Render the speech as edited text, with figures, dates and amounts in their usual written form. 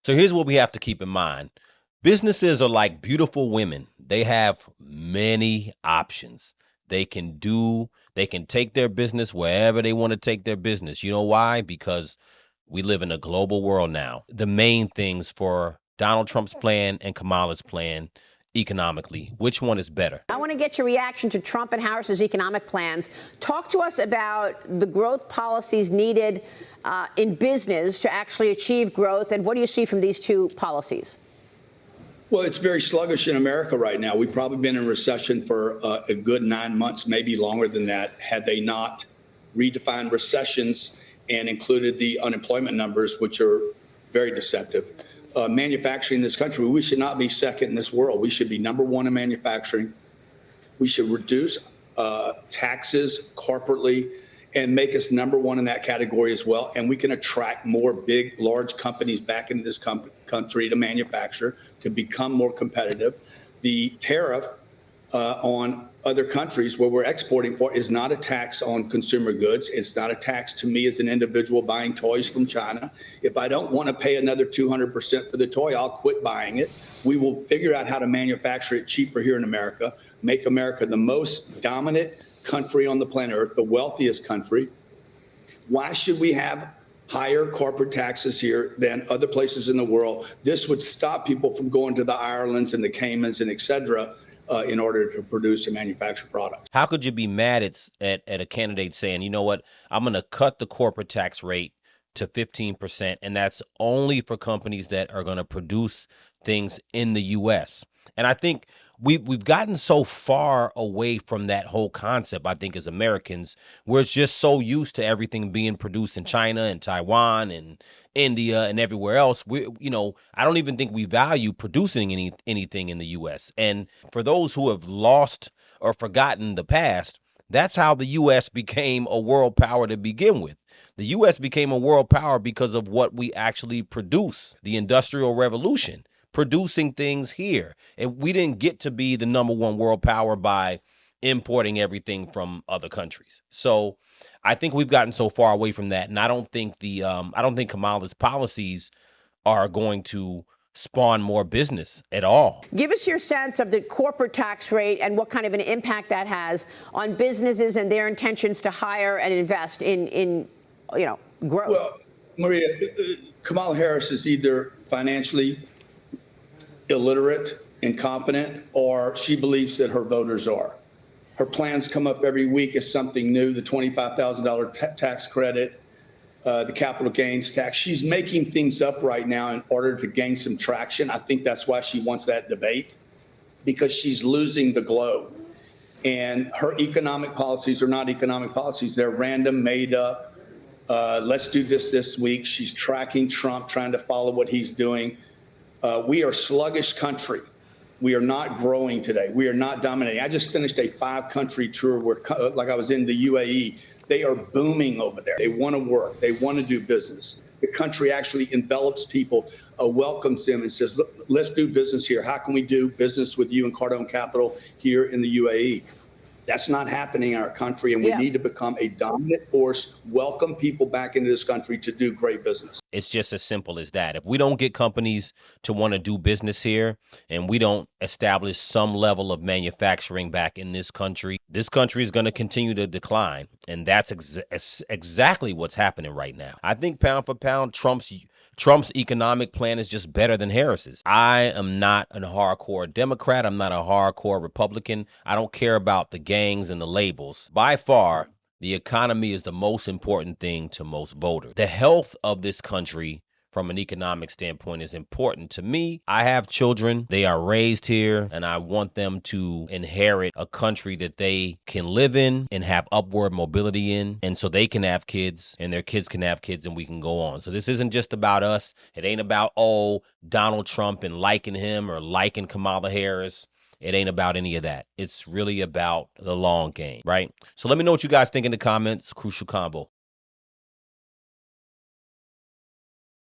So here's what we have to keep in mind. Businesses are like beautiful women. They have many options. They can take their business wherever they want to take their business. You know why? Because we live in a global world now. The main things for Donald Trump's plan and Kamala's plan economically, which one is better? I want to get your reaction to Trump and Harris's economic plans. Talk to us about the growth policies needed in business to actually achieve growth, and what do you see from these two policies? Well, it's very sluggish in America right now. We've probably been in recession for a good 9 months, maybe longer than that, had they not redefined recessions and included the unemployment numbers, which are very deceptive. Manufacturing in this country, we should not be second in this world. We should be number one in manufacturing. We should reduce taxes corporately and make us number one in that category as well. And we can attract more big, large companies back into this country to manufacture, to become more competitive. The tariff on other countries where we're exporting for is not a tax on consumer goods. It's not a tax to me as an individual buying toys from China. If I don't want to pay another 200% for the toy, I'll quit buying it. We will figure out how to manufacture it cheaper here in America, make America the most dominant country on the planet Earth, the wealthiest country. Why should we have higher corporate taxes here than other places in the world? This would stop people from going to the Irelands and the Caymans and et cetera in order to produce and manufacture products. How could you be mad at a candidate saying, you know what, I'm going to cut the corporate tax rate to 15%, and that's only for companies that are going to produce things in the U.S.? And I think we've gotten so far away from that whole concept, I think, as Americans, we're just so used to everything being produced in China and Taiwan and India and everywhere else. I don't even think we value producing anything in the U.S. And for those who have lost or forgotten the past, that's how the U.S. became a world power to begin with. The U.S. became a world power because of what we actually produce, the Industrial Revolution, producing things here. And we didn't get to be the number one world power by importing everything from other countries. So I think we've gotten so far away from that, and I don't think Kamala's policies are going to spawn more business at all. Give us your sense of the corporate tax rate and what kind of an impact that has on businesses and their intentions to hire and invest in growth. Well, Maria, Kamala Harris is either financially illiterate, incompetent, or she believes that her voters are. Her plans come up every week as something new, the $25,000 tax credit, the capital gains tax. She's making things up right now in order to gain some traction. I think that's why she wants that debate, because she's losing the globe. And her economic policies are not economic policies. They're random, made up. Let's do this week. She's tracking Trump, trying to follow what he's doing. We are a sluggish country. We are not growing today. We are not dominating. I just finished a 5-country tour where, like I was in the UAE. They are booming over there. They want to work. They want to do business. The country actually envelops people, welcomes them, and says, let's do business here. How can we do business with you and Cardone Capital here in the UAE? That's not happening in our country, and we need to become a dominant force, welcome people back into this country to do great business. It's just as simple as that. If we don't get companies to want to do business here, and we don't establish some level of manufacturing back in this country is going to continue to decline. And that's exactly what's happening right now. I think pound for pound, Trump's economic plan is just better than Harris's. I am not a hardcore Democrat. I'm not a hardcore Republican. I don't care about the gangs and the labels. By far, the economy is the most important thing to most voters. The health of this country from an economic standpoint is important to me. I have children. They are raised here, and I want them to inherit a country that they can live in and have upward mobility in, and so they can have kids and their kids can have kids, and we can go on. So this isn't just about us. It ain't about, Donald Trump and liking him or liking Kamala Harris. It ain't about any of that. It's really about the long game, right? So let me know what you guys think in the comments. Crucial Combo.